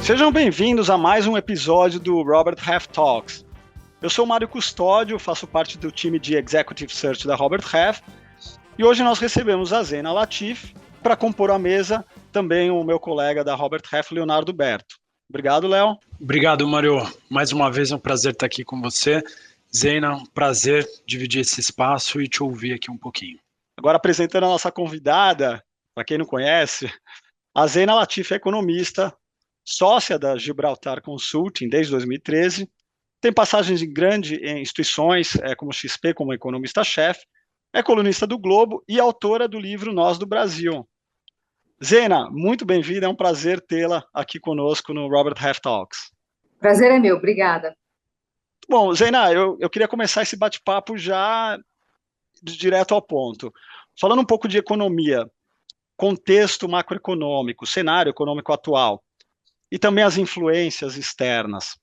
Sejam bem-vindos a mais um episódio do Robert Half Talks. Eu sou o Mário Custódio, faço parte do time de Executive Search da Robert Half e hoje nós recebemos a Zeina Latif para compor a mesa, também o meu colega da Robert Half, Leonardo Berto. Obrigado, Léo. Obrigado, Mário. Mais uma vez é um prazer estar aqui com você. Zeina, um prazer dividir esse espaço e te ouvir aqui um pouquinho. Agora apresentando a nossa convidada, para quem não conhece, a Zeina Latif é economista, sócia da Gibraltar Consulting desde 2013, tem passagens em instituições como XP, como economista-chefe, é colunista do Globo e autora do livro Nós do Brasil. Zeina, muito bem-vinda, é um prazer tê-la aqui conosco no Robert Half Talks. Prazer é meu, obrigada. Bom, Zeina, eu queria começar esse bate-papo já direto ao ponto. Falando um pouco de economia, contexto macroeconômico, cenário econômico atual e também as influências externas.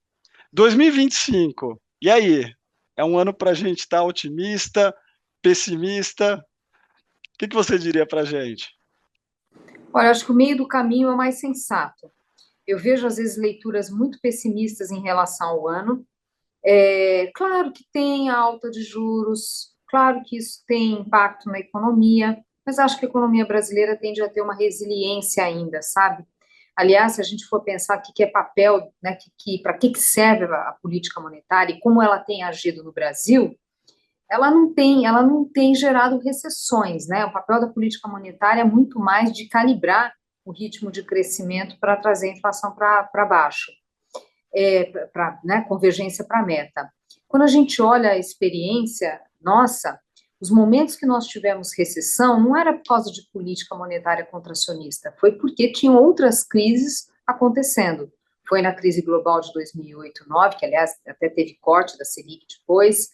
2025, e aí? É um ano para a gente estar otimista, pessimista? O que você diria para a gente? Olha, acho que o meio do caminho é o mais sensato. Eu vejo, às vezes, leituras muito pessimistas em relação ao ano. Claro que tem a alta de juros, claro que isso tem impacto na economia, mas acho que a economia brasileira tende a ter uma resiliência ainda, sabe? Aliás, se a gente for pensar o que é papel, né, para que serve a política monetária e como ela tem agido no Brasil, ela não tem gerado recessões, né? O papel da política monetária é muito mais de calibrar o ritmo de crescimento para trazer a inflação para baixo, né, convergência para a meta. Quando a gente olha a experiência nossa, os momentos que nós tivemos recessão não era por causa de política monetária contracionista, foi porque tinham outras crises acontecendo. Foi na crise global de 2008-2009, que, aliás, até teve corte da Selic depois,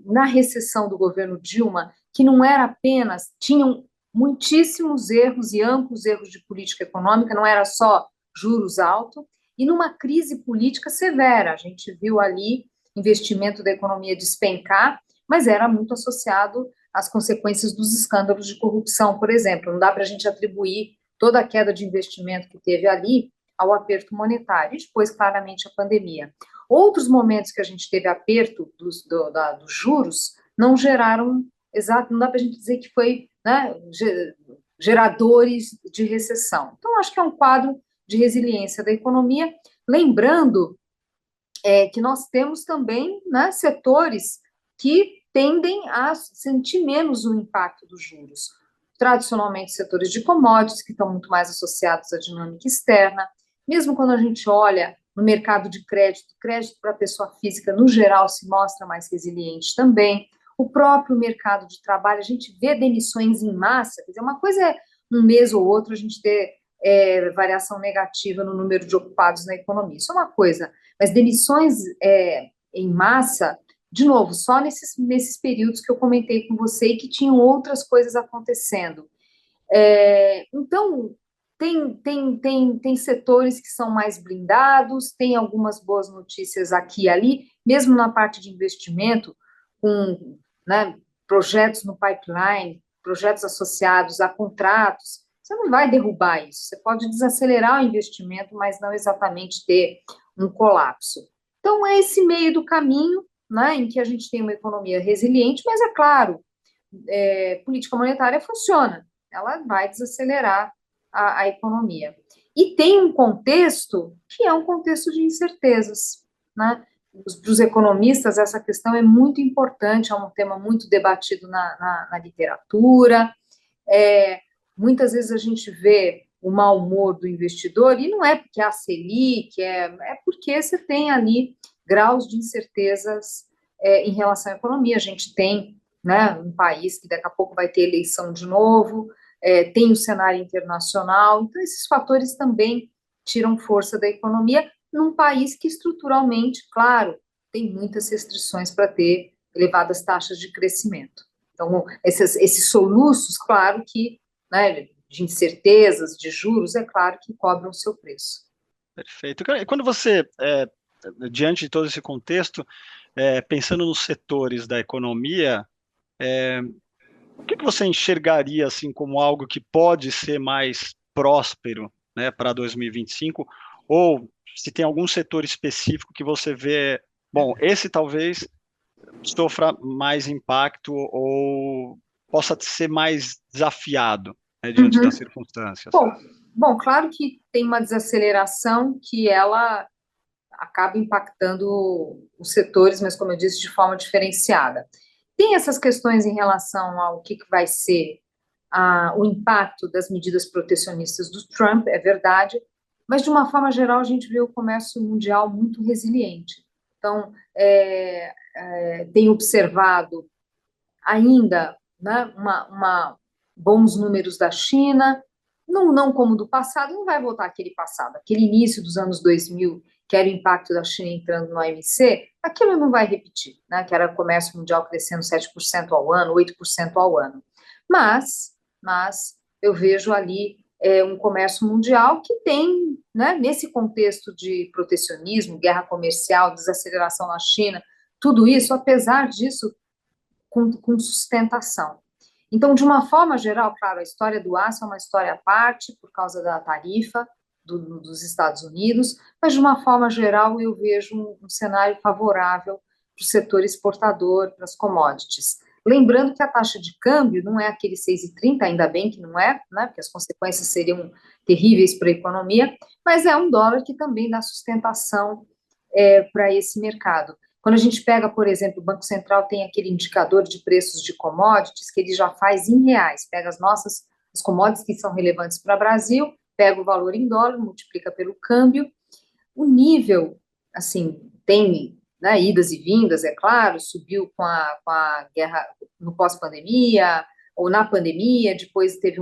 na recessão do governo Dilma, que não era apenas, tinham muitíssimos erros e amplos erros de política econômica, não era só juros altos, e numa crise política severa, a gente viu ali investimento da economia despencar, mas era muito associado às consequências dos escândalos de corrupção, por exemplo. Não dá para a gente atribuir toda a queda de investimento que teve ali ao aperto monetário, e depois, claramente, a pandemia. Outros momentos que a gente teve aperto dos juros não geraram, não dá para a gente dizer que foi, né, geradores de recessão. Então, acho que é um quadro de resiliência da economia, lembrando que nós temos também, né, setores que tendem a sentir menos o impacto dos juros. Tradicionalmente, setores de commodities, que estão muito mais associados à dinâmica externa. Mesmo quando a gente olha no mercado de crédito para a pessoa física, no geral, se mostra mais resiliente também. O próprio mercado de trabalho, a gente vê demissões em massa, quer dizer, uma coisa é um mês ou outro a gente ter variação negativa no número de ocupados na economia, isso é uma coisa, mas demissões em massa, de novo, só nesses períodos que eu comentei com você e que tinham outras coisas acontecendo. Então, tem setores que são mais blindados, tem algumas boas notícias aqui e ali, mesmo na parte de investimento, com, né, projetos no pipeline, projetos associados a contratos. Você não vai derrubar isso, você pode desacelerar o investimento, mas não exatamente ter um colapso. Então, é esse meio do caminho, né, em que a gente tem uma economia resiliente, mas, é claro, política monetária funciona, ela vai desacelerar a economia. E tem um contexto que é um contexto de incertezas, né? Para os economistas, essa questão é muito importante, é um tema muito debatido na literatura. Muitas vezes a gente vê o mau humor do investidor, e não é porque a Selic, é porque você tem ali graus de incertezas em relação à economia. A gente tem, né, um país que daqui a pouco vai ter eleição de novo, tem o cenário internacional, então esses fatores também tiram força da economia num país que estruturalmente, claro, tem muitas restrições para ter elevadas taxas de crescimento. Então, esses soluços, claro que, né, de incertezas, de juros, é claro que cobram o seu preço. Perfeito. E quando você, diante de todo esse contexto, pensando nos setores da economia, o que você enxergaria assim como algo que pode ser mais próspero, né, para 2025, Ou se tem algum setor específico que você vê, bom, esse talvez sofra mais impacto ou possa ser mais desafiado, né, diante Uhum. das circunstâncias. Bom, claro que tem uma desaceleração que ela acaba impactando os setores, mas como eu disse, de forma diferenciada. Tem essas questões em relação ao que vai ser o impacto das medidas protecionistas do Trump, é verdade, mas de uma forma geral a gente vê o comércio mundial muito resiliente. Então, tem observado ainda, né, bons números da China, não como do passado, não vai voltar aquele passado, aquele início dos anos 2000, que era o impacto da China entrando no OMC, aquilo não vai repetir, né, que era o comércio mundial crescendo 7% ao ano, 8% ao ano. Mas eu vejo ali um comércio mundial que tem, né, nesse contexto de protecionismo, guerra comercial, desaceleração na China, tudo isso, apesar disso, com sustentação. Então, de uma forma geral, claro, a história do aço é uma história à parte, por causa da tarifa dos Estados Unidos, mas de uma forma geral eu vejo um cenário favorável para o setor exportador, para as commodities. Lembrando que a taxa de câmbio não é aquele 6,30, ainda bem que não é, né, porque as consequências seriam terríveis para a economia, mas é um dólar que também dá sustentação para esse mercado. Quando a gente pega, por exemplo, o Banco Central tem aquele indicador de preços de commodities que ele já faz em reais, pega as commodities que são relevantes para o Brasil, pega o valor em dólar, multiplica pelo câmbio, o nível, assim, tem, né, idas e vindas, é claro, subiu com a guerra no pós-pandemia, ou na pandemia, depois teve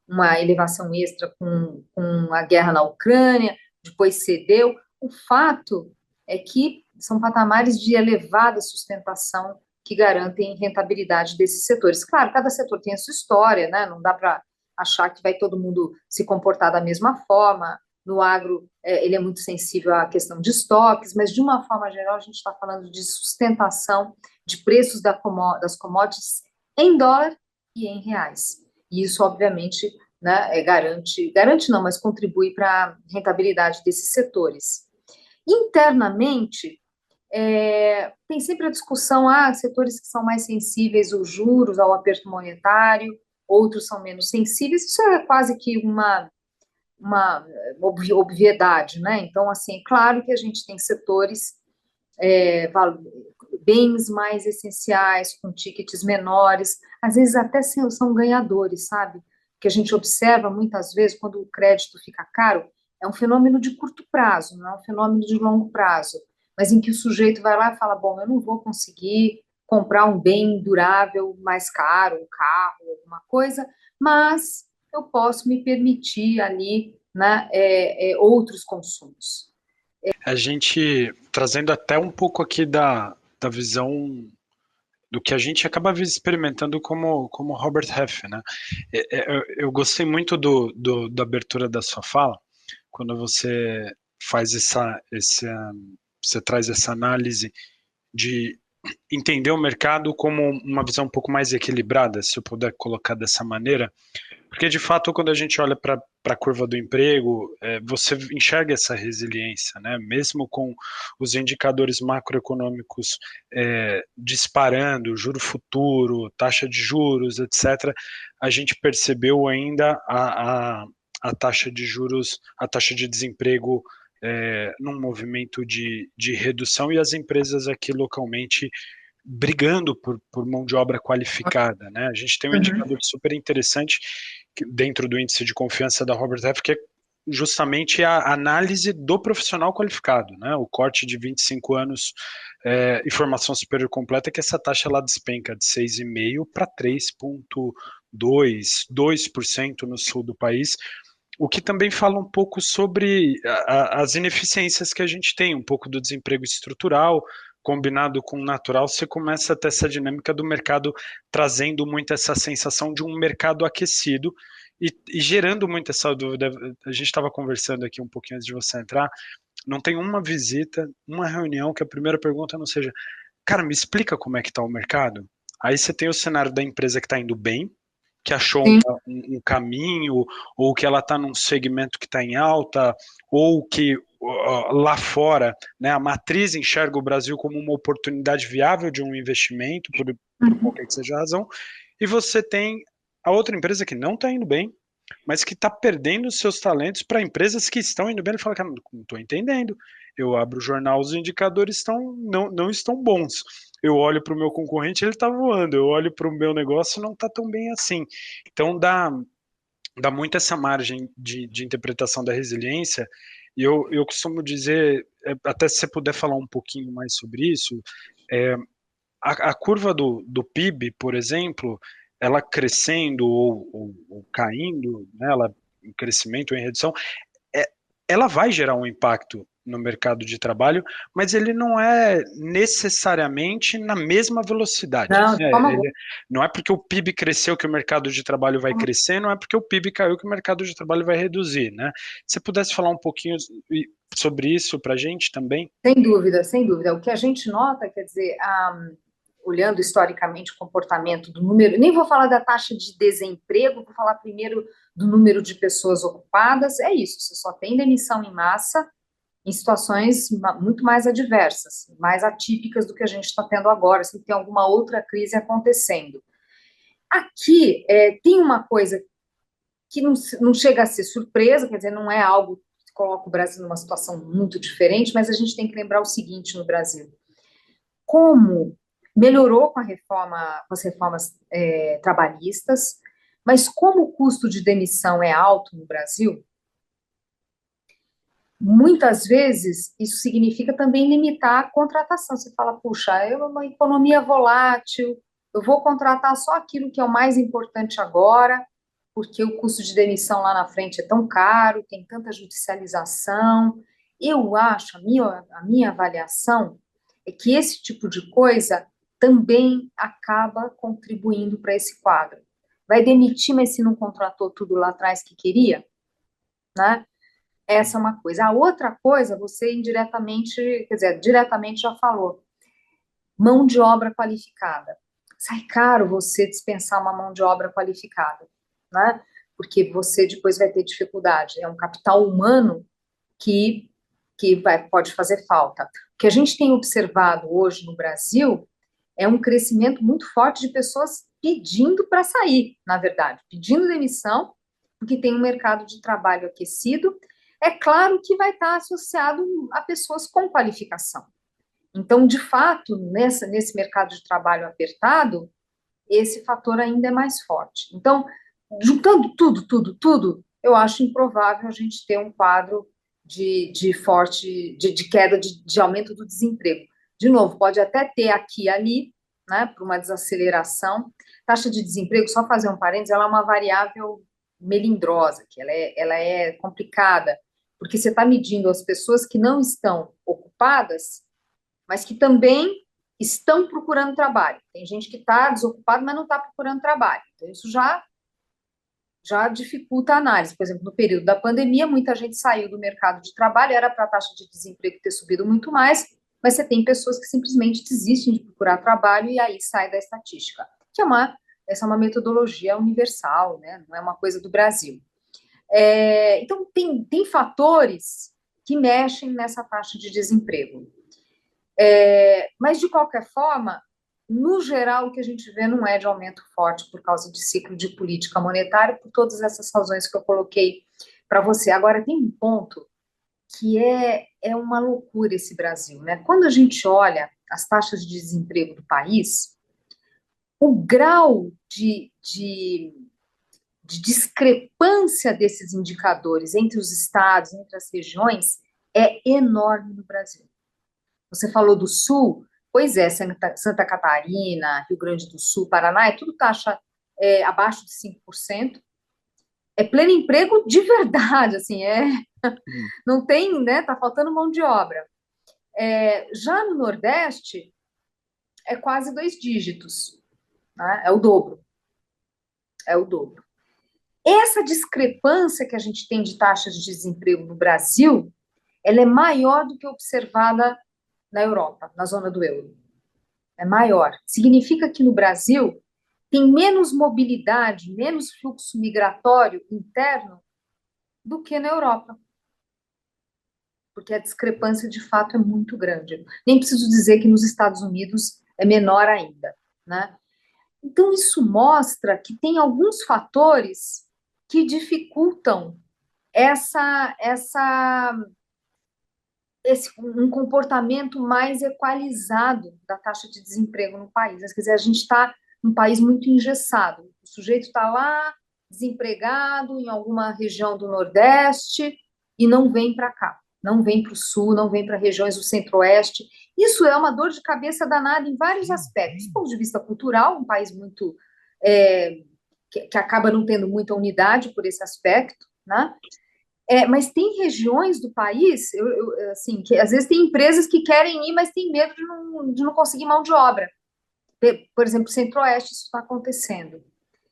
uma elevação extra com a guerra na Ucrânia, depois cedeu. O fato é que são patamares de elevada sustentação que garantem rentabilidade desses setores. Claro, cada setor tem a sua história, né? Não dá para achar que vai todo mundo se comportar da mesma forma. No agro, ele é muito sensível à questão de estoques, mas de uma forma geral a gente está falando de sustentação de preços das commodities em dólar e em reais. E isso, obviamente, né, garante não, mas contribui para a rentabilidade desses setores. Internamente, tem sempre a discussão, setores que são mais sensíveis aos juros, ao aperto monetário, outros são menos sensíveis, isso é quase que uma obviedade, né? Então, assim, é claro que a gente tem setores, bens mais essenciais, com tickets menores, às vezes até são ganhadores, sabe? Que a gente observa muitas vezes quando o crédito fica caro, é um fenômeno de curto prazo, não é um fenômeno de longo prazo, mas em que o sujeito vai lá e fala, bom, eu não vou conseguir comprar um bem durável mais caro, um carro, alguma coisa, mas eu posso me permitir ali, né, outros consumos. A gente, trazendo até um pouco aqui da visão do que a gente acaba experimentando como Robert Half, né? Eu gostei muito da abertura da sua fala, quando você faz você traz essa análise de entender o mercado como uma visão um pouco mais equilibrada, se eu puder colocar dessa maneira, porque de fato quando a gente olha para a curva do emprego, você enxerga essa resiliência, né? Mesmo com os indicadores macroeconômicos disparando, juro futuro, taxa de juros, etc., a gente percebeu ainda a taxa de juros, a taxa de desemprego num movimento de redução e as empresas aqui localmente brigando por mão de obra qualificada, né? A gente tem um indicador super interessante dentro do índice de confiança da Robert Half, que é justamente a análise do profissional qualificado, né? O corte de 25 anos e formação superior completa, que essa taxa lá despenca de 6,5% para 3,2%, 2% no sul do país, o que também fala um pouco sobre as ineficiências que a gente tem, um pouco do desemprego estrutural, combinado com o natural, você começa a ter essa dinâmica do mercado trazendo muito essa sensação de um mercado aquecido e gerando muito essa dúvida. A gente estava conversando aqui um pouquinho antes de você entrar, não tem uma visita, uma reunião que a primeira pergunta não seja, cara, me explica como é que está o mercado? Aí você tem o cenário da empresa que está indo bem, que achou um caminho, ou que ela está num segmento que está em alta, ou que lá fora, né, a matriz enxerga o Brasil como uma oportunidade viável de um investimento, por qualquer que seja a razão, e você tem a outra empresa que não está indo bem, mas que está perdendo os seus talentos para empresas que estão indo bem. Ele fala, cara, não estou entendendo. Eu abro o jornal, os indicadores não estão bons. Eu olho para o meu concorrente, ele está voando. Eu olho para o meu negócio, não está tão bem assim. Então, dá muito essa margem de interpretação da resiliência. E eu costumo dizer, até se você puder falar um pouquinho mais sobre isso, a curva do PIB, por exemplo, ela crescendo ou caindo, né, ela em crescimento ou em redução, é, ela vai gerar um impacto no mercado de trabalho, mas ele não é necessariamente na mesma velocidade. Não, de forma alguma. Não é porque o PIB cresceu que o mercado de trabalho vai crescer, não é porque o PIB caiu que o mercado de trabalho vai reduzir, né? Se você pudesse falar um pouquinho sobre isso para a gente também? Sem dúvida, sem dúvida. O que a gente nota, quer dizer, olhando historicamente o comportamento do número, nem vou falar da taxa de desemprego, vou falar primeiro do número de pessoas ocupadas, é isso, você só tem demissão em massa em situações muito mais adversas, mais atípicas do que a gente está tendo agora, se tem alguma outra crise acontecendo. Aqui tem uma coisa que não chega a ser surpresa, quer dizer, não é algo que coloca o Brasil numa situação muito diferente, mas a gente tem que lembrar o seguinte no Brasil: como melhorou com as reformas trabalhistas, mas como o custo de demissão é alto no Brasil, muitas vezes isso significa também limitar a contratação. Você fala, puxa, é uma economia volátil, eu vou contratar só aquilo que é o mais importante agora, porque o custo de demissão lá na frente é tão caro, tem tanta judicialização. Eu acho, a minha avaliação é que esse tipo de coisa também acaba contribuindo para esse quadro. Vai demitir, mas se não contratou tudo lá atrás que queria, né? Essa é uma coisa. A outra coisa, você indiretamente, quer dizer, diretamente já falou, mão de obra qualificada. Sai caro você dispensar uma mão de obra qualificada, né? Porque você depois vai ter dificuldade. É um capital humano que pode fazer falta. O que a gente tem observado hoje no Brasil é um crescimento muito forte de pessoas pedindo para sair, na verdade, pedindo demissão, porque tem um mercado de trabalho aquecido. É claro que vai estar associado a pessoas com qualificação. Então, de fato, nesse mercado de trabalho apertado, esse fator ainda é mais forte. Então, juntando tudo, eu acho improvável a gente ter um quadro de queda, de aumento do desemprego. De novo, pode até ter aqui e ali, né, por uma desaceleração. Taxa de desemprego, só fazer um parênteses, ela é uma variável melindrosa, que ela é complicada, porque você está medindo as pessoas que não estão ocupadas, mas que também estão procurando trabalho. Tem gente que está desocupada, mas não está procurando trabalho. Então, isso já dificulta a análise. Por exemplo, no período da pandemia, muita gente saiu do mercado de trabalho, era para a taxa de desemprego ter subido muito mais, mas você tem pessoas que simplesmente desistem de procurar trabalho e aí sai da estatística, que essa é uma metodologia universal, né? Não é uma coisa do Brasil. Então, tem fatores que mexem nessa taxa de desemprego. Mas, de qualquer forma, no geral, o que a gente vê não é de aumento forte por causa de ciclo de política monetária, por todas essas razões que eu coloquei para você. Agora, tem um ponto que é uma loucura esse Brasil, né? Quando a gente olha as taxas de desemprego do país, o grau de discrepância desses indicadores entre os estados, entre as regiões, é enorme no Brasil. Você falou do Sul, pois é, Santa Catarina, Rio Grande do Sul, Paraná, é tudo taxa abaixo de 5%. É pleno emprego de verdade, assim, não tem, né, tá faltando mão de obra. Já no Nordeste, é quase 2 dígitos, né, é o dobro. Essa discrepância que a gente tem de taxas de desemprego no Brasil, ela é maior do que observada na Europa, na zona do euro. É maior. Significa que no Brasil tem menos mobilidade, menos fluxo migratório interno do que na Europa. porque a discrepância de fato é muito grande. Nem preciso dizer que nos Estados Unidos é menor ainda, né? Então, isso mostra que tem alguns fatores que dificultam um comportamento mais equalizado da taxa de desemprego no país. Quer dizer, a gente está num país muito engessado. O sujeito está lá, desempregado, em alguma região do Nordeste, e não vem para cá, não vem para o Sul, não vem para regiões do Centro-Oeste. Isso é uma dor de cabeça danada em vários aspectos. Do ponto de vista cultural, um país muito... que acaba não tendo muita unidade por esse aspecto, né? Mas tem regiões do país, assim, que às vezes tem empresas que querem ir, mas tem medo de não conseguir mão de obra. Por exemplo, Centro-Oeste, isso está acontecendo.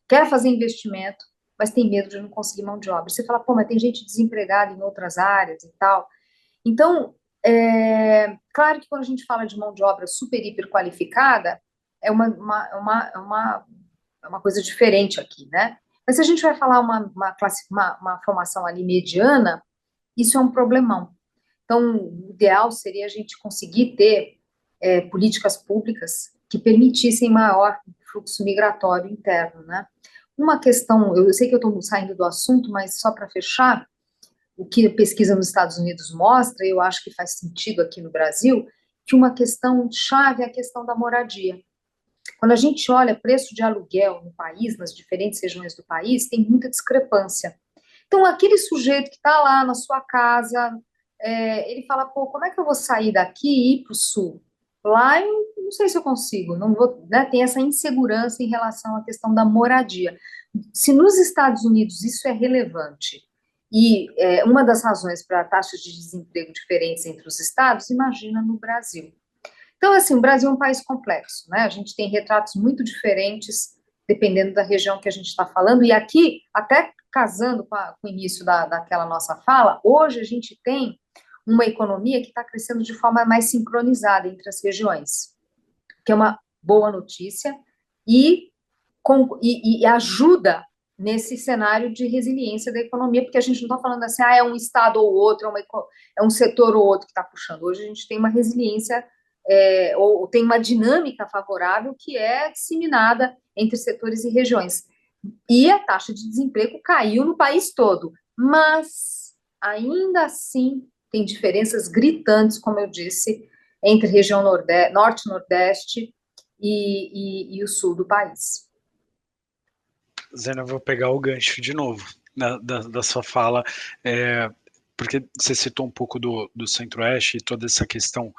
Quer fazer investimento, mas tem medo de não conseguir mão de obra. Você fala, pô, mas tem gente desempregada em outras áreas e tal. Então, claro que quando a gente fala de mão de obra super, hiper qualificada, é uma coisa diferente aqui, né? Mas se a gente vai falar uma formação ali mediana, isso é um problemão. Então, o ideal seria a gente conseguir ter políticas públicas que permitissem maior fluxo migratório interno, né? Uma questão, eu sei que eu estou saindo do assunto, mas só para fechar, o que a pesquisa nos Estados Unidos mostra, e eu acho que faz sentido aqui no Brasil, que uma questão chave é a questão da moradia. Quando a gente olha preço de aluguel no país, nas diferentes regiões do país, tem muita discrepância. Então, aquele sujeito que está lá na sua casa, ele fala, pô, como é que eu vou sair daqui e ir para o sul? Lá eu não sei se eu consigo, não vou, né, tem essa insegurança em relação à questão da moradia. Se nos Estados Unidos isso é relevante, e uma das razões para taxas de desemprego diferentes entre os estados, imagina no Brasil. Então, assim, o Brasil é um país complexo, né? A gente tem retratos muito diferentes, dependendo da região que a gente está falando, e aqui, até casando com o início daquela nossa fala, hoje a gente tem uma economia que está crescendo de forma mais sincronizada entre as regiões, que é uma boa notícia, e ajuda nesse cenário de resiliência da economia, porque a gente não está falando assim, é um estado ou outro, é um setor ou outro que está puxando. Hoje a gente tem uma resiliência ou tem uma dinâmica favorável que é disseminada entre setores e regiões. E a taxa de desemprego caiu no país todo, mas ainda assim tem diferenças gritantes, como eu disse, entre região norte, nordeste e o sul do país. Zena, eu vou pegar o gancho de novo da sua fala, porque você citou um pouco do Centro-Oeste e toda essa questão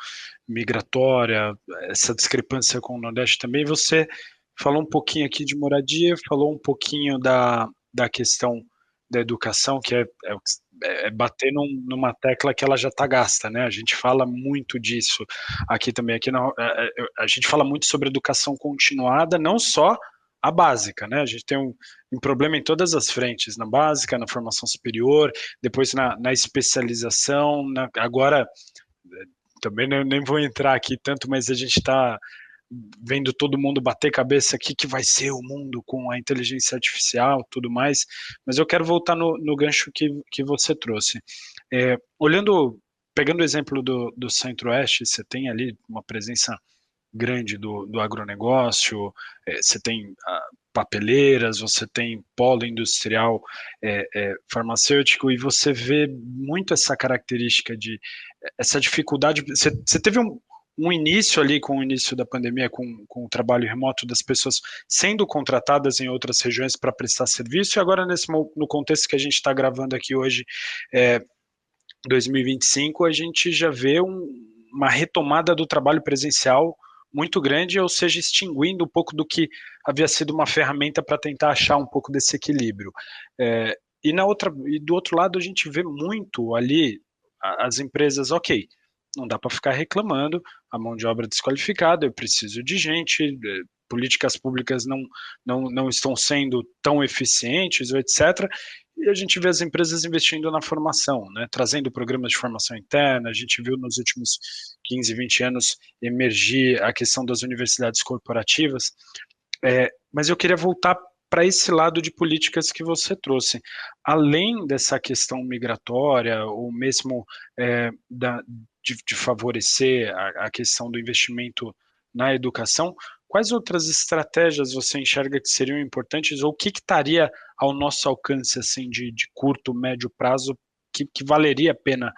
migratória, essa discrepância com o Nordeste também. Você falou um pouquinho aqui de moradia, falou um pouquinho da questão da educação, que é bater numa tecla que ela já está gasta, né? A gente fala muito disso aqui também. A gente fala muito sobre educação continuada, não só a básica, né? A gente tem um problema em todas as frentes, na básica, na formação superior, depois na especialização, agora também nem vou entrar aqui tanto, mas a gente está vendo todo mundo bater cabeça aqui que vai ser o mundo com a inteligência artificial, tudo mais, mas eu quero voltar no gancho que você trouxe. Pegando o exemplo do Centro-Oeste, você tem ali uma presença grande do agronegócio, você tem papeleiras, você tem polo industrial farmacêutico, e você vê muito essa característica essa dificuldade. Você teve um início ali com o início da pandemia, com o trabalho remoto das pessoas sendo contratadas em outras regiões para prestar serviço, e agora no contexto que a gente está gravando aqui hoje, 2025, a gente já vê uma retomada do trabalho presencial muito grande, ou seja, extinguindo um pouco do que havia sido uma ferramenta para tentar achar um pouco desse equilíbrio. E do outro lado, a gente vê muito ali as empresas, ok, não dá para ficar reclamando, a mão de obra desqualificada, eu preciso de gente, políticas públicas não estão sendo tão eficientes, etc., e a gente vê as empresas investindo na formação, né, trazendo programas de formação interna. A gente viu nos últimos 15, 20 anos emergir a questão das universidades corporativas, mas eu queria voltar para esse lado de políticas que você trouxe. Além dessa questão migratória, ou mesmo de favorecer a questão do investimento na educação, quais outras estratégias você enxerga que seriam importantes, ou o que estaria ao nosso alcance assim, de curto, médio prazo, que valeria a pena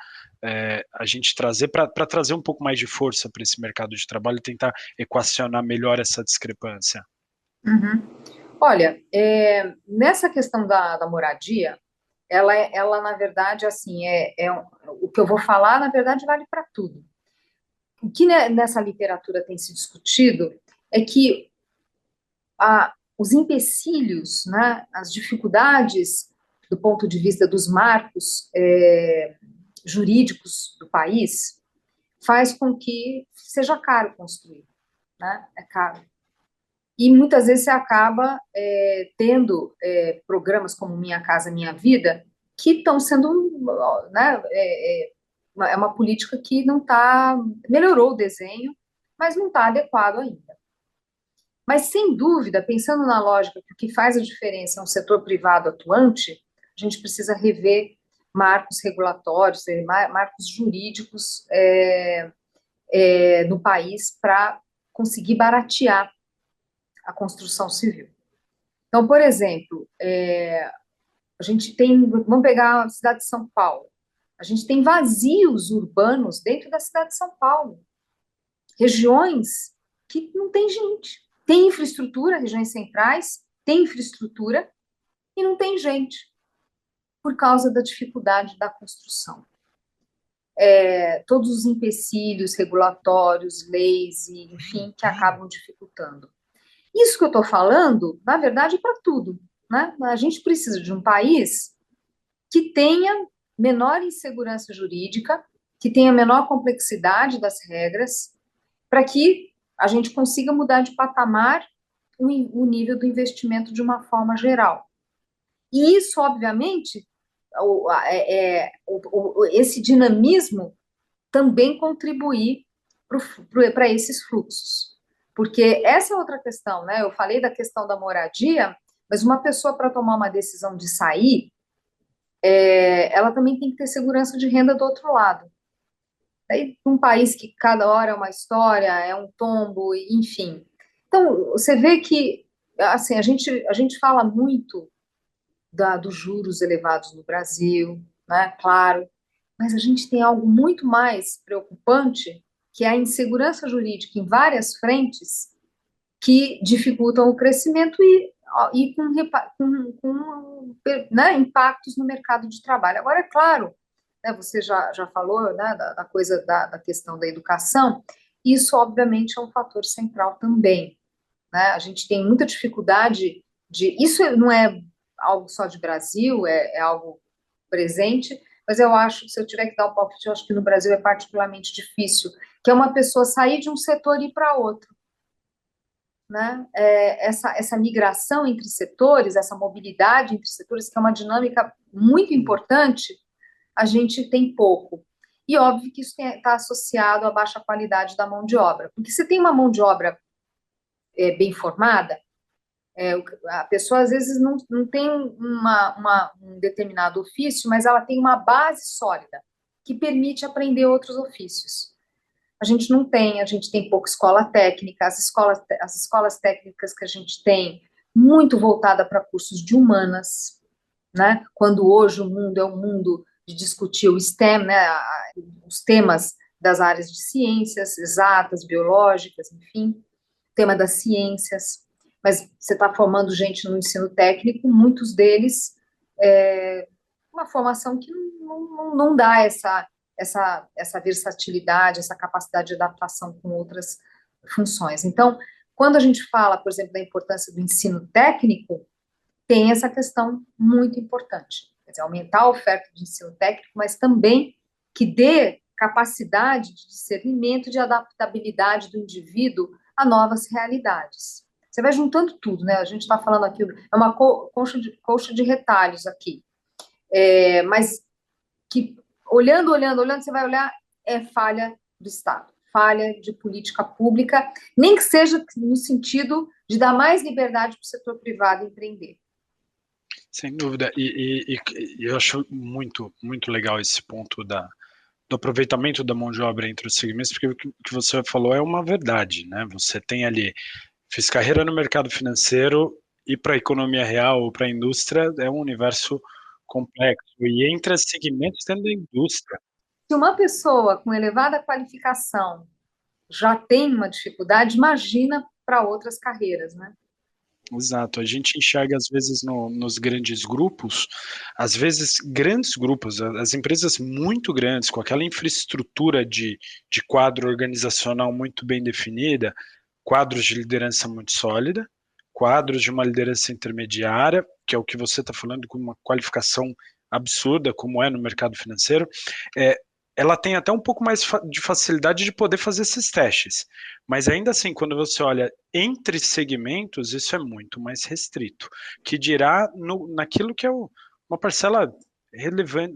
a gente trazer para trazer um pouco mais de força para esse mercado de trabalho e tentar equacionar melhor essa discrepância? Uhum. Olha, nessa questão da moradia, ela, na verdade, assim, o que eu vou falar, na verdade, vale para tudo. O que nessa literatura tem se discutido é que os empecilhos, né, as dificuldades do ponto de vista dos marcos jurídicos do país faz com que seja caro construir, né? É caro. E muitas vezes você acaba tendo programas como Minha Casa Minha Vida, que estão sendo, né, é uma política que não está, melhorou o desenho, mas não está adequado ainda. Mas, sem dúvida, pensando na lógica que o que faz a diferença é um setor privado atuante, a gente precisa rever marcos regulatórios, marcos jurídicos no país para conseguir baratear a construção civil. Então, por exemplo, a gente tem, vamos pegar a cidade de São Paulo, a gente tem vazios urbanos dentro da cidade de São Paulo, regiões que não tem gente, tem infraestrutura, regiões centrais, tem infraestrutura e não tem gente, por causa da dificuldade da construção. Todos os empecilhos regulatórios, leis, enfim, que acabam dificultando. Isso que eu estou falando, na verdade, é para tudo, né? A gente precisa de um país que tenha menor insegurança jurídica, que tenha menor complexidade das regras, para que a gente consiga mudar de patamar o nível do investimento de uma forma geral. E isso, obviamente, esse dinamismo também contribuir para esses fluxos. Porque essa é outra questão, né? Eu falei da questão da moradia, mas uma pessoa, para tomar uma decisão de sair, ela também tem que ter segurança de renda do outro lado. Aí, um país que cada hora é uma história, é um tombo, enfim. Então, você vê que, assim, a gente fala muito dos juros elevados no Brasil, né? Claro, mas a gente tem algo muito mais preocupante, que é a insegurança jurídica em várias frentes, que dificultam o crescimento e com né, impactos no mercado de trabalho. Agora, é claro, né, você já falou, né, da coisa da questão da educação, isso, obviamente, é um fator central também, né? A gente tem muita dificuldade isso não é algo só de Brasil, é algo presente, mas eu acho que, se eu tiver que dar um palpite, eu acho que no Brasil é particularmente difícil, que é uma pessoa sair de um setor e ir para outro, né? Essa migração entre setores, essa mobilidade entre setores, que é uma dinâmica muito importante, a gente tem pouco. E óbvio que isso está associado à baixa qualidade da mão de obra, porque se tem uma mão de obra bem formada, a pessoa às vezes não tem um determinado ofício, mas ela tem uma base sólida que permite aprender outros ofícios. A gente não tem, a gente tem pouca escola técnica, as escolas técnicas que a gente tem, muito voltada para cursos de humanas, né? Quando hoje o mundo é um mundo de discutir o STEM, né? Os temas das áreas de ciências exatas, biológicas, enfim, tema das ciências. Mas você está formando gente no ensino técnico, muitos deles uma formação que não dá essa versatilidade, essa capacidade de adaptação com outras funções. Então, quando a gente fala, por exemplo, da importância do ensino técnico, tem essa questão muito importante. Quer dizer, aumentar a oferta de ensino técnico, mas também que dê capacidade de discernimento, de adaptabilidade do indivíduo a novas realidades. Você vai juntando tudo, né? A gente está falando aqui, é uma coxa de retalhos aqui. Mas que, olhando, você vai olhar, falha do Estado, falha de política pública, nem que seja no sentido de dar mais liberdade para o setor privado empreender. Sem dúvida. E eu acho muito, muito legal esse ponto do aproveitamento da mão de obra entre os segmentos, porque o que você falou é uma verdade, né? Você tem ali, fiz carreira no mercado financeiro e para a economia real ou para a indústria é um universo complexo. E entre os segmentos dentro da indústria. Se uma pessoa com elevada qualificação já tem uma dificuldade, imagina para outras carreiras, né? Exato, a gente enxerga às vezes nos grandes grupos, às vezes grandes grupos, as empresas muito grandes, com aquela infraestrutura de quadro organizacional muito bem definida, quadros de liderança muito sólida, quadros de uma liderança intermediária, que é o que você está falando, com uma qualificação absurda, como é no mercado financeiro, ela tem até um pouco mais de facilidade de poder fazer esses testes. Mas ainda assim, quando você olha entre segmentos, isso é muito mais restrito. Que dirá naquilo que é uma parcela relevante,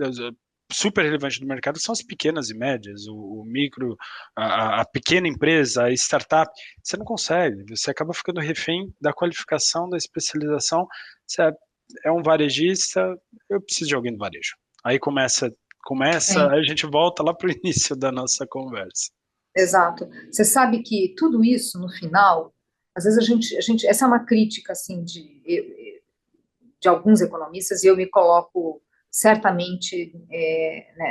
super relevante do mercado, são as pequenas e médias, o micro, a pequena empresa, a startup. Você não consegue, você acaba ficando refém da qualificação, da especialização. Você é um varejista, eu preciso de alguém do varejo. Aí começa, a gente volta lá para o início da nossa conversa. Exato. Você sabe que tudo isso, no final, às vezes essa é uma crítica, assim, de alguns economistas, e eu me coloco certamente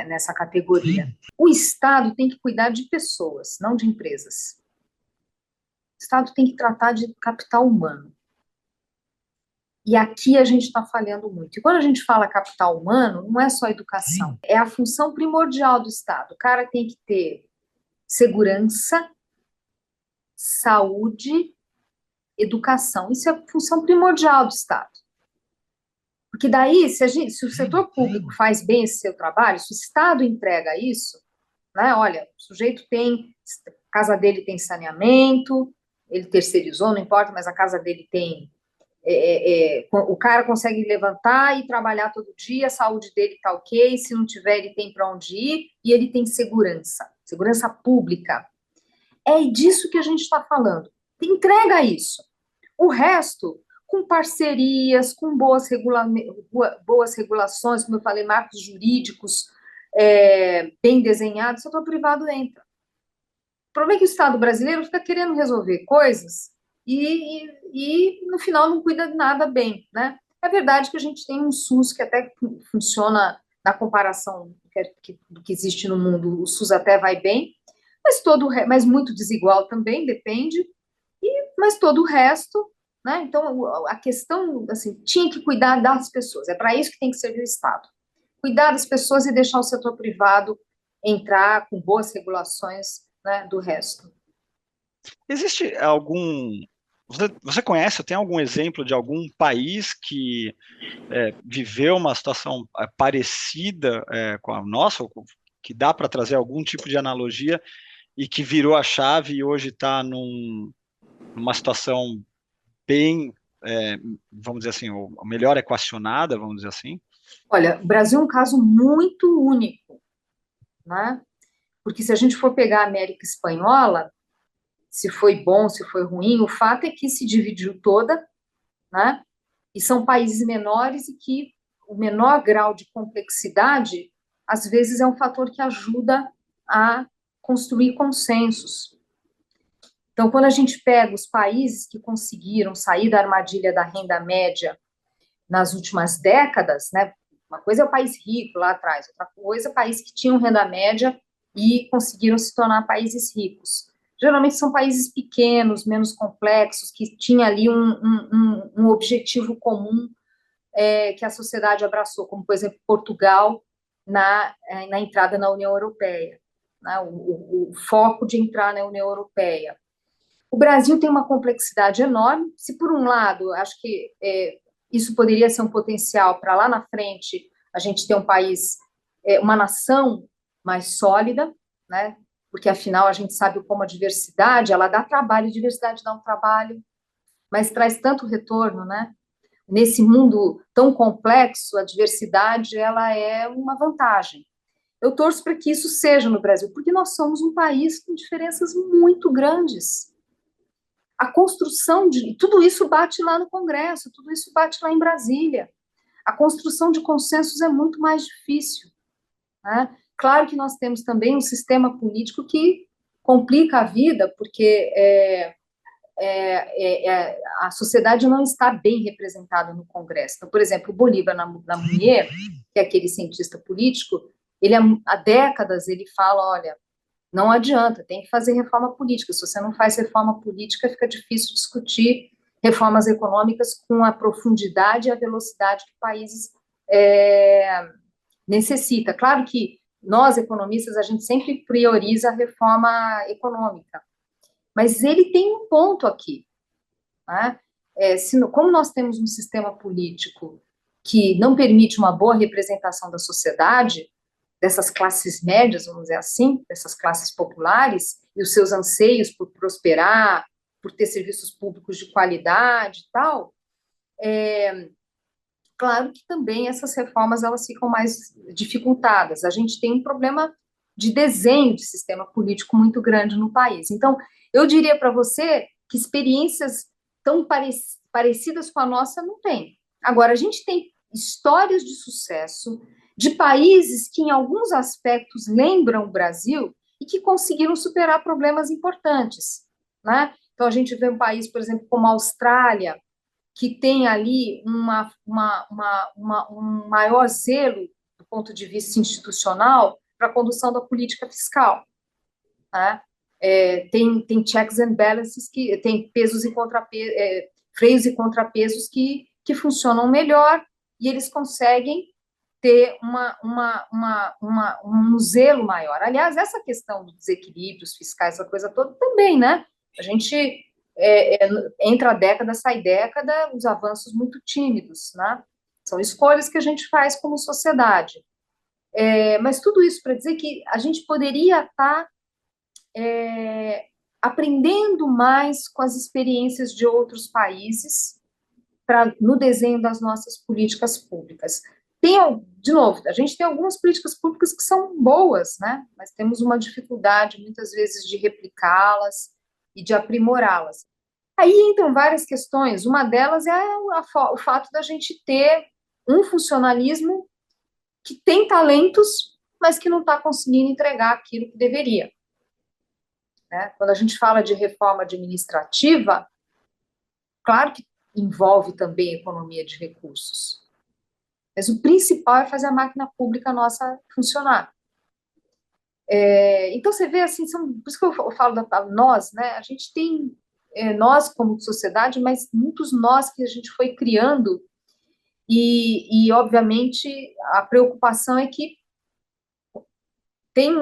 nessa categoria. O Estado tem que cuidar de pessoas, não de empresas. O Estado tem que tratar de capital humano. E aqui a gente está falhando muito. E quando a gente fala capital humano, não é só educação, é a função primordial do Estado. O cara tem que ter segurança, saúde, educação. Isso é a função primordial do Estado. Porque daí, se o setor público faz bem esse seu trabalho, se o Estado entrega isso, né, olha, o sujeito a casa dele tem saneamento, ele terceirizou, não importa, mas a casa dele tem o cara consegue levantar e trabalhar todo dia, a saúde dele está ok, se não tiver, ele tem para onde ir, e ele tem segurança pública. É disso que a gente está falando. Entrega isso. O resto, com parcerias, com boas regulações, como eu falei, marcos jurídicos bem desenhados, o setor privado entra. O problema é que o Estado brasileiro fica querendo resolver coisas e no final não cuida de nada bem, né? É verdade que a gente tem um SUS que até funciona na comparação do que existe no mundo, o SUS até vai bem, mas muito desigual também, depende, mas todo o resto, né? Então, a questão, assim, tinha que cuidar das pessoas, é para isso que tem que servir o Estado. Cuidar das pessoas e deixar o setor privado entrar com boas regulações, né, do resto. Existe algum... Você conhece, tem algum exemplo de algum país que viveu uma situação parecida com a nossa, que dá para trazer algum tipo de analogia e que virou a chave e hoje está numa situação bem, vamos dizer assim, melhor equacionada, vamos dizer assim? Olha, o Brasil é um caso muito único, né? Porque se a gente for pegar a América Espanhola, se foi bom, se foi ruim, o fato é que se dividiu toda, né? E são países menores e que o menor grau de complexidade, às vezes, é um fator que ajuda a construir consensos. Então, quando a gente pega os países que conseguiram sair da armadilha da renda média nas últimas décadas, né? Uma coisa é o país rico lá atrás, outra coisa é o país que tinha renda média e conseguiram se tornar países ricos. Geralmente são países pequenos, menos complexos, que tinham ali um objetivo comum que a sociedade abraçou, como, por exemplo, Portugal na entrada na União Europeia, né, o foco de entrar na União Europeia. O Brasil tem uma complexidade enorme. Se, por um lado, acho que isso poderia ser um potencial para lá na frente a gente ter um país, uma nação mais sólida, né? Porque, afinal, a gente sabe como a diversidade, ela dá trabalho, a diversidade dá um trabalho, mas traz tanto retorno, né? Nesse mundo tão complexo, a diversidade, ela é uma vantagem. Eu torço para que isso seja no Brasil, porque nós somos um país com diferenças muito grandes. A construção de... Tudo isso bate lá no Congresso, tudo isso bate lá em Brasília. A construção de consensos é muito mais difícil, né? Claro que nós temos também um sistema político que complica a vida, porque a sociedade não está bem representada no Congresso. Então, por exemplo, o Bolívar Lamounier, que é aquele cientista político, ele há décadas ele fala, olha, não adianta, tem que fazer reforma política. Se você não faz reforma política, fica difícil discutir reformas econômicas com a profundidade e a velocidade que países necessita. Claro que nós, economistas, a gente sempre prioriza a reforma econômica, mas ele tem um ponto aqui, né? Como nós temos um sistema político que não permite uma boa representação da sociedade, dessas classes médias, vamos dizer assim, dessas classes populares, e os seus anseios por prosperar, por ter serviços públicos de qualidade e tal, claro que também essas reformas elas ficam mais dificultadas. A gente tem um problema de desenho de sistema político muito grande no país. Então, eu diria para você que experiências tão parecidas com a nossa não tem. Agora, a gente tem histórias de sucesso de países que, em alguns aspectos, lembram o Brasil e que conseguiram superar problemas importantes, né? Então, a gente vê um país, por exemplo, como a Austrália, que tem ali um maior zelo do ponto de vista institucional para a condução da política fiscal, né? Tem checks and balances, que tem pesos e freios e contrapesos que funcionam melhor, e eles conseguem ter um zelo maior. Aliás, essa questão dos desequilíbrios fiscais, essa coisa toda, também, né? A gente entra a década, sai década, os avanços muito tímidos, né? São escolhas que a gente faz como sociedade. Mas tudo isso para dizer que a gente poderia estar aprendendo mais com as experiências de outros países no desenho das nossas políticas públicas. De novo, a gente tem algumas políticas públicas que são boas, né? Mas temos uma dificuldade, muitas vezes, de replicá-las e de aprimorá-las. Aí entram várias questões, uma delas é o fato da gente ter um funcionalismo que tem talentos, mas que não está conseguindo entregar aquilo que deveria, né? Quando a gente fala de reforma administrativa, claro que envolve também economia de recursos, mas o principal é fazer a máquina pública nossa funcionar. Então, você vê, assim, por isso que eu falo nós, né? A gente tem nós como sociedade, mas muitos nós que a gente foi criando, e obviamente, a preocupação é que tem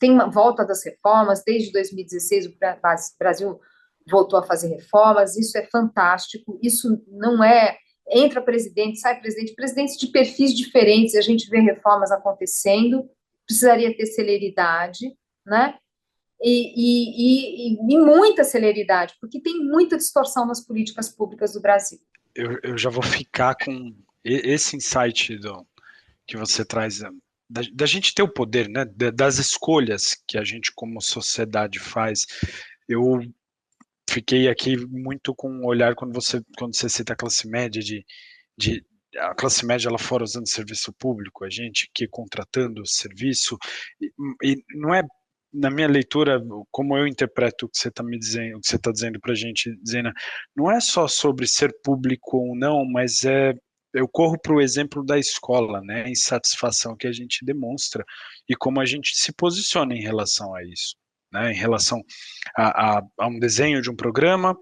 uma volta das reformas, desde 2016 o Brasil voltou a fazer reformas, isso é fantástico, isso não entra presidente, sai presidente, presidentes de perfis diferentes, a gente vê reformas acontecendo, precisaria ter celeridade, né? E muita celeridade, porque tem muita distorção nas políticas públicas do Brasil. Eu já vou ficar com esse insight que você traz, da gente ter o poder, né, das escolhas que a gente como sociedade faz. Eu fiquei aqui muito com um olhar quando você cita a classe média, a classe média lá fora usando serviço público, a gente aqui contratando serviço, e não é, na minha leitura, como eu interpreto o que você está me dizendo, o que você está dizendo para a gente, Zena, não é só sobre ser público ou não, mas eu corro para o exemplo da escola, né, a insatisfação que a gente demonstra e como a gente se posiciona em relação a isso, né, em relação a um desenho de um programa.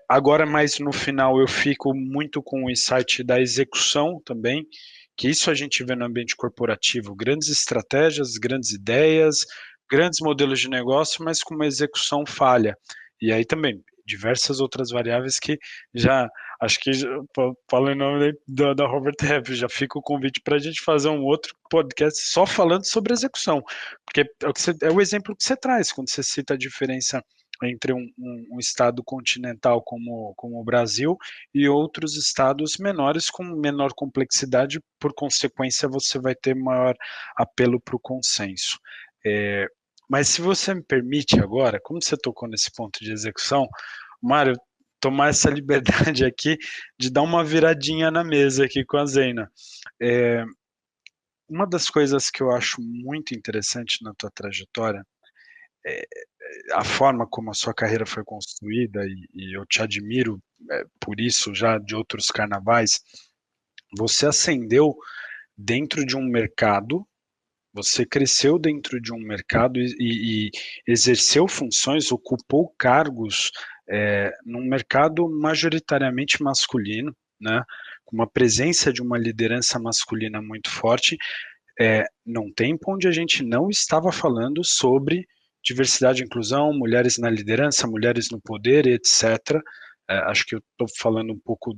Agora, mais no final, eu fico muito com o insight da execução também, que isso a gente vê no ambiente corporativo, grandes estratégias, grandes ideias, grandes modelos de negócio, mas com uma execução falha. E aí também, diversas outras variáveis que já, acho que, falo em nome da Robert Half, já fica o convite para a gente fazer um outro podcast só falando sobre execução, porque é o exemplo que você traz, quando você cita a diferença entre um estado continental como o Brasil e outros estados menores com menor complexidade, por consequência você vai ter maior apelo para o consenso. Mas se você me permite agora, como você tocou nesse ponto de execução, Mário, tomar essa liberdade aqui de dar uma viradinha na mesa aqui com a Zeina. Uma das coisas que eu acho muito interessante na tua trajetória é a forma como a sua carreira foi construída, e eu te admiro por isso já de outros carnavais. Você ascendeu dentro de um mercado, você cresceu dentro de um mercado e exerceu funções, ocupou cargos num mercado majoritariamente masculino, né, com uma presença de uma liderança masculina muito forte, num tempo onde a gente não estava falando sobre diversidade e inclusão, mulheres na liderança, mulheres no poder, etc. Acho que eu estou falando um pouco,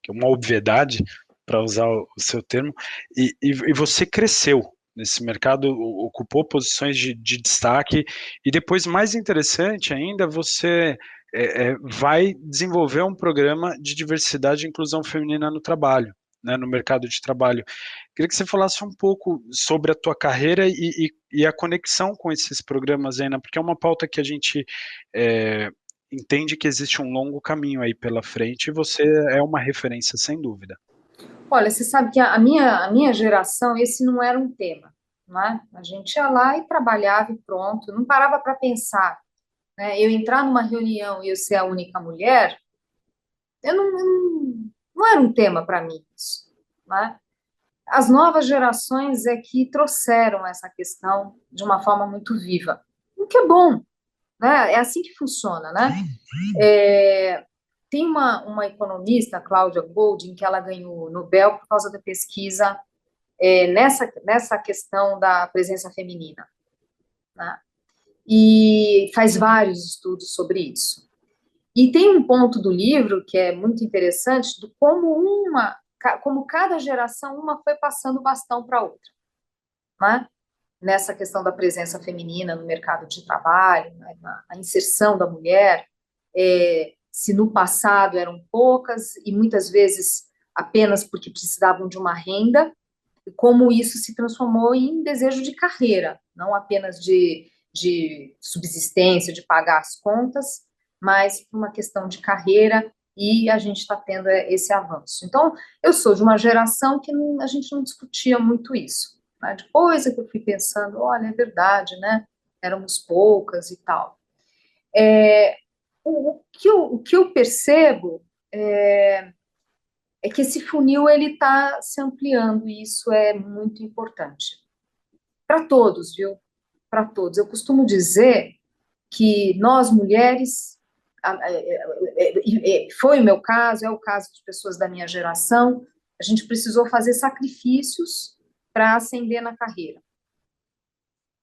que é uma obviedade, para usar o seu termo, e você cresceu nesse mercado, ocupou posições de destaque, e depois, mais interessante ainda, você vai desenvolver um programa de diversidade e inclusão feminina no trabalho, né, no mercado de trabalho. Queria que você falasse um pouco sobre a tua carreira e a conexão com esses programas, Ana, porque é uma pauta que a gente entende que existe um longo caminho aí pela frente, e você é uma referência, sem dúvida. Olha, você sabe que a minha geração, esse não era um tema, né? A gente ia lá e trabalhava e pronto, não parava para pensar, né? Eu entrar numa reunião e eu ser a única mulher, não era um tema para mim isso, né? As novas gerações é que trouxeram essa questão de uma forma muito viva, o que é bom, né? É assim que funciona, né? Tem uma economista, Cláudia Goldin, que ela ganhou o Nobel por causa da pesquisa nessa questão da presença feminina, né? E faz vários estudos sobre isso. E tem um ponto do livro que é muito interessante, do como cada geração uma foi passando o bastão para outra, né? Nessa questão da presença feminina no mercado de trabalho, né? A inserção da mulher, se no passado eram poucas e muitas vezes apenas porque precisavam de uma renda, e como isso se transformou em desejo de carreira, não apenas de subsistência, de pagar as contas, mas uma questão de carreira, e a gente está tendo esse avanço. Então, eu sou de uma geração que a gente não discutia muito isso, né? Depois é que eu fui pensando, olha, é verdade, né? Éramos poucas e tal. O que eu percebo é que esse funil ele está se ampliando, e isso é muito importante para todos, viu? Para todos. Eu costumo dizer que nós mulheres, foi o meu caso, é o caso de pessoas da minha geração, a gente precisou fazer sacrifícios para ascender na carreira.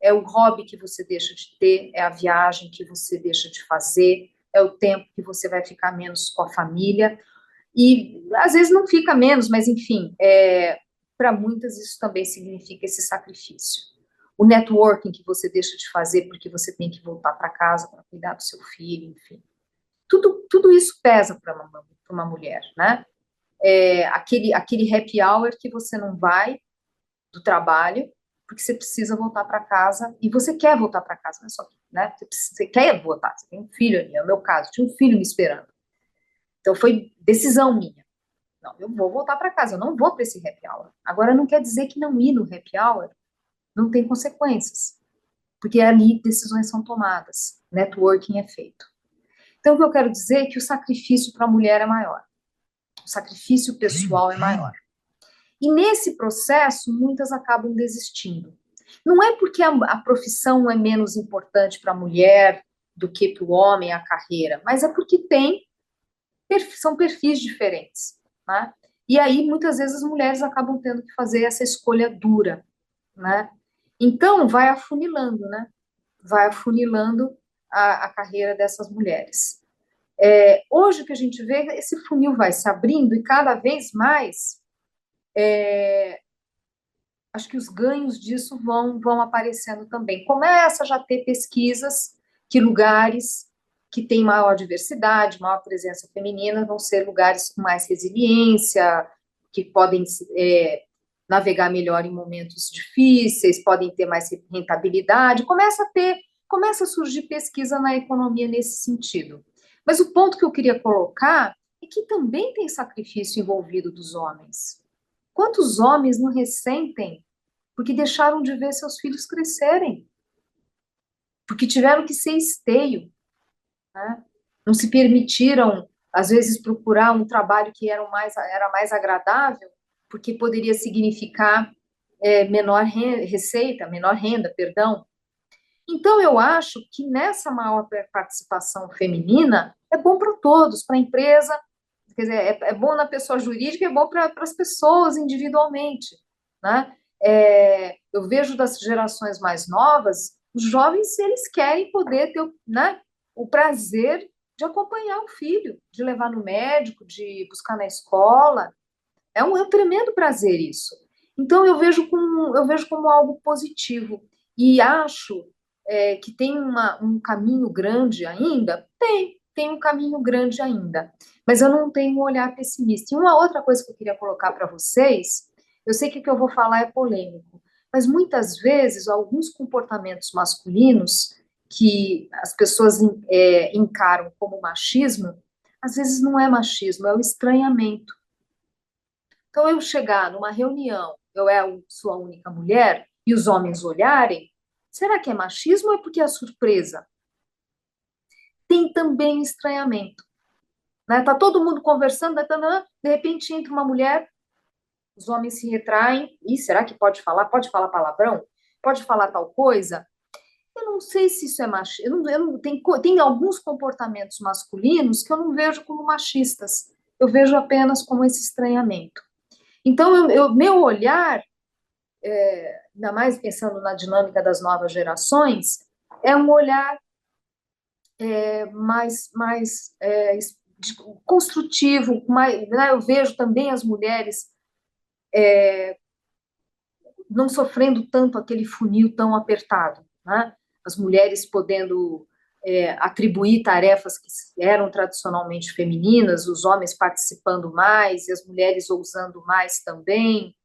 É o hobby que você deixa de ter, é a viagem que você deixa de fazer, é o tempo que você vai ficar menos com a família. E às vezes não fica menos, mas enfim, para muitas isso também significa esse sacrifício. O networking que você deixa de fazer porque você tem que voltar para casa para cuidar do seu filho, enfim. Tudo isso pesa para uma mulher, né? Aquele happy hour que você não vai do trabalho porque você precisa voltar para casa e você quer voltar para casa, não é só que, né? Você quer voltar, você tem um filho ali, é o meu caso, tinha um filho me esperando. Então, foi decisão minha. Não, eu vou voltar para casa, eu não vou para esse happy hour. Agora, não quer dizer que não ir no happy hour não tem consequências, porque ali decisões são tomadas, networking é feito. Então, o que eu quero dizer é que o sacrifício para a mulher é maior, o sacrifício pessoal é maior. E nesse processo, muitas acabam desistindo. Não é porque a profissão é menos importante para a mulher do que para o homem, a carreira, mas é porque são perfis diferentes, né? E aí, muitas vezes, as mulheres acabam tendo que fazer essa escolha dura, né? Então, vai afunilando, né? Vai afunilando a carreira dessas mulheres. Hoje, o que a gente vê, esse funil vai se abrindo e cada vez mais, acho que os ganhos disso vão aparecendo também. Começa já a ter pesquisas que lugares que têm maior diversidade, maior presença feminina, vão ser lugares com mais resiliência, que podem navegar melhor em momentos difíceis, podem ter mais rentabilidade. Começa a surgir pesquisa na economia nesse sentido. Mas o ponto que eu queria colocar é que também tem sacrifício envolvido dos homens. Quantos homens não ressentem porque deixaram de ver seus filhos crescerem? Porque tiveram que ser esteio, né? Não se permitiram, às vezes, procurar um trabalho que era mais agradável, porque poderia significar menor receita, menor renda, perdão. Então, eu acho que nessa maior participação feminina é bom para todos, para a empresa, quer dizer, é bom na pessoa jurídica, é bom para as pessoas individualmente, né? Eu vejo das gerações mais novas, os jovens, eles querem poder ter, né, o prazer de acompanhar o filho, de levar no médico, de buscar na escola. É um tremendo prazer isso. Então, eu vejo como algo positivo. E acho que tem um caminho grande ainda? Tem um caminho grande ainda. Mas eu não tenho um olhar pessimista. E uma outra coisa que eu queria colocar para vocês, eu sei que o que eu vou falar é polêmico, mas muitas vezes alguns comportamentos masculinos que as pessoas encaram como machismo, às vezes não é machismo, é o estranhamento. Então, eu chegar numa reunião, sou a única mulher, e os homens olharem, será que é machismo ou é porque é surpresa? Tem também estranhamento, né? Tá todo mundo conversando, de repente entra uma mulher, os homens se retraem, e será que pode falar? Pode falar palavrão? Pode falar tal coisa? Eu não sei se isso é machismo. Tem alguns comportamentos masculinos que eu não vejo como machistas. Eu vejo apenas como esse estranhamento. Então, meu olhar, ainda mais pensando na dinâmica das novas gerações, é um olhar mais construtivo, né? Eu vejo também as mulheres não sofrendo tanto aquele funil tão apertado, né? As mulheres podendo atribuir tarefas que eram tradicionalmente femininas, os homens participando mais e as mulheres ousando mais também.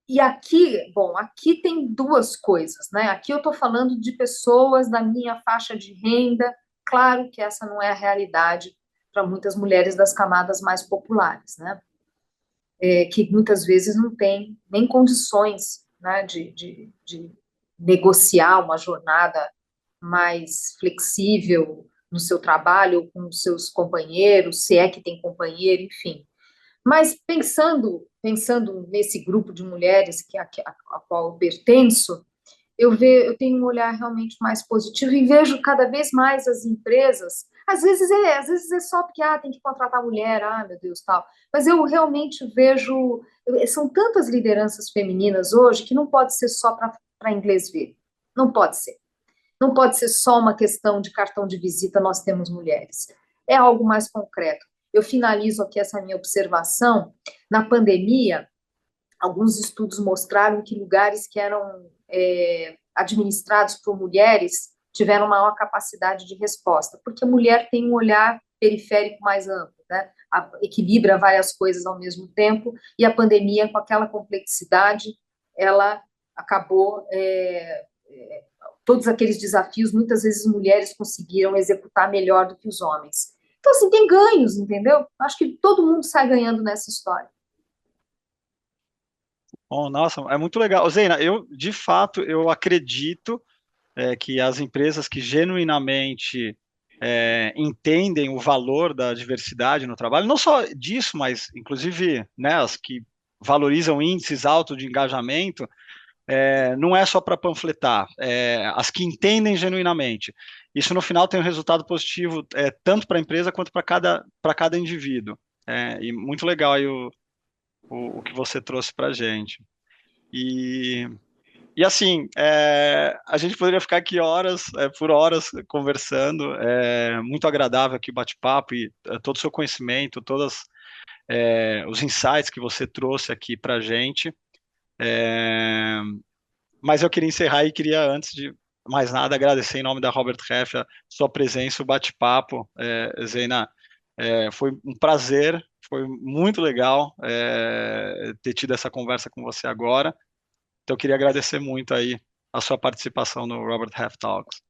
E aqui, bom, aqui tem duas coisas, né? Aqui eu estou falando de pessoas da minha faixa de renda. Claro que essa não é a realidade para muitas mulheres das camadas mais populares, né? Que muitas vezes não têm nem condições, né, de negociar uma jornada mais flexível no seu trabalho ou com os seus companheiros, se é que tem companheiro, enfim. Mas pensando nesse grupo de mulheres a qual eu pertenço, eu tenho um olhar realmente mais positivo e vejo cada vez mais as empresas. Às vezes é só porque tem que contratar mulher, meu Deus, tal. Mas eu realmente vejo, são tantas lideranças femininas hoje que não pode ser só para inglês ver. Não pode ser. Não pode ser só uma questão de cartão de visita, nós temos mulheres. É algo mais concreto. Eu finalizo aqui essa minha observação. Na pandemia, alguns estudos mostraram que lugares que eram administrados por mulheres tiveram maior capacidade de resposta, porque a mulher tem um olhar periférico mais amplo, né? Equilibra várias coisas ao mesmo tempo, e a pandemia, com aquela complexidade, ela acabou todos aqueles desafios, muitas vezes mulheres conseguiram executar melhor do que os homens. Então, assim, tem ganhos, entendeu? Acho que todo mundo sai ganhando nessa história. Oh, nossa, é muito legal. Zeina, de fato, eu acredito que as empresas que genuinamente entendem o valor da diversidade no trabalho, não só disso, mas inclusive, né, as que valorizam índices altos de engajamento, não é só para panfletar, as que entendem genuinamente. Isso no final tem um resultado positivo tanto para a empresa quanto para cada indivíduo. E muito legal aí o que você trouxe para a gente. E assim, a gente poderia ficar aqui por horas conversando. É muito agradável aqui o bate-papo e todo o seu conhecimento, todos os insights que você trouxe aqui para a gente. Mas eu queria encerrar e queria, antes de mais nada, agradecer em nome da Robert Half a sua presença, o bate-papo. Zeina, foi um prazer, foi muito legal ter tido essa conversa com você agora. Então, eu queria agradecer muito aí a sua participação no Robert Half Talks.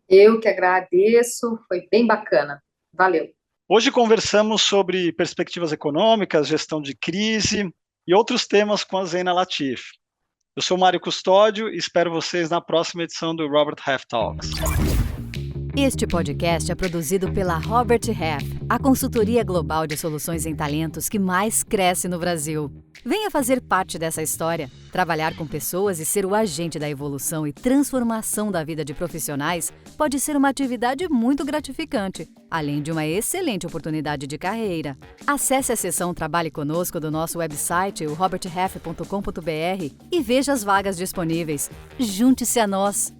Eu que agradeço, foi bem bacana. Valeu. Hoje conversamos sobre perspectivas econômicas, gestão de crise e outros temas com a Zeina Latif. Eu sou Mário Custódio e espero vocês na próxima edição do Robert Half Talks. Este podcast é produzido pela Robert Half, a consultoria global de soluções em talentos que mais cresce no Brasil. Venha fazer parte dessa história, trabalhar com pessoas e ser o agente da evolução e transformação da vida de profissionais pode ser uma atividade muito gratificante, além de uma excelente oportunidade de carreira. Acesse a seção Trabalhe Conosco do nosso website, o roberthalf.com.br, e veja as vagas disponíveis. Junte-se a nós!